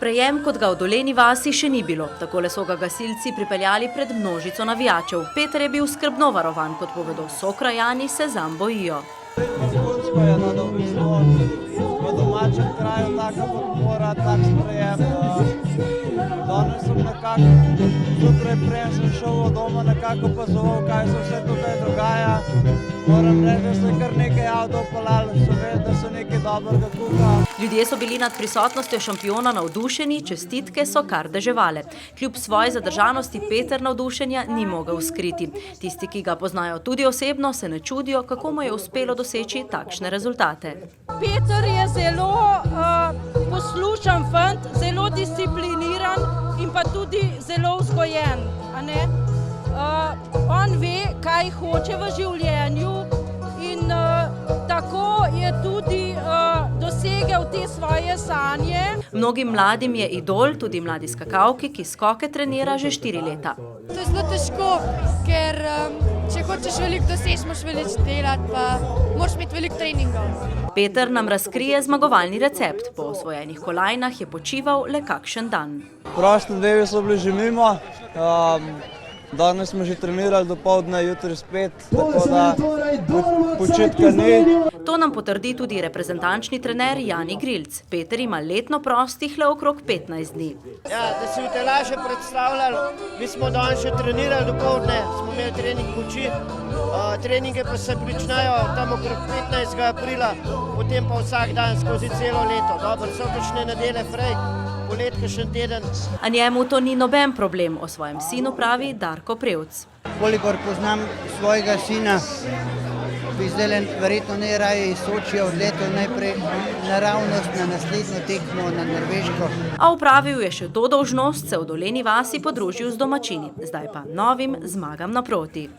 Sprejem, kot ga v Dolenji vasi še ni bilo. Takole so ga gasilci pripeljali pred množico navijačev. Peter je bil skrbno varovan, kot povedo sokrajani, se zanj bojijo. Vrhunsko je na v domačem kraju taka podpora, tak sprejem. Danes sem nekako, zjutraj prej sem šel od doma, nekako opazoval, kaj se vse tukaj dogaja. Moram reči, da se kar nekaj avtov peljalo, so vedeli, da so nekaj dobrega kuha. Ljudje so bili nad prisotnostjo šampiona navdušeni, čestitke so kar deževale. Kljub svoji zadržanosti Peter navdušenja ni mogel skriti. Tisti, ki ga poznajo tudi osebno, se ne čudijo, kako mu je uspelo doseči takšne rezultate. Peter je zelo poslušan fant, zelo discipliniran in pa tudi zelo vzgojen. On ve, kaj hoče v življenju in tako je tudi dosegel te svoje sanje. Mnogim mladim je idol, tudi mladi skakalki, ki skoke trenira že 4 leta. To je zelo težko, ker če hočeš veliko doseči, moraš veliko delati, pa moraš imeti veliko treningov. Peter nam razkrije zmagovalni recept. Po osvojenih kolajnah je počival le kakšen dan. Prosti dnevi so bili že mimo. Danes smo že trenirali dopoldne, jutri spet, tako da počitka ni. To nam potrdi tudi reprezentančni trener Jani Grilc. Peter ima letno prostih le okrog 15 dni. Ja, da si boste lažje predstavljali, mi smo danes še trenirali dopoldne, smo imeli trening moči. Treninge pa se pričnejo tam okrog 15. aprila, potem pa vsak dan skozi celo leto. Dobro, so kakšne nedelje frej, polet kakšen teden. A njemu to ni noben problem, o svojem sinu pravi Darko Prevc. Kolikor poznam svojega sina, bi zdaj verjetno ne raje iz Sočija odletel najprej naravnost na naslednjo tekmo na Norveško. A opravil je še to dolžnost, se v Dolenji vasi podružil z domačini, zdaj pa novim zmagam naproti.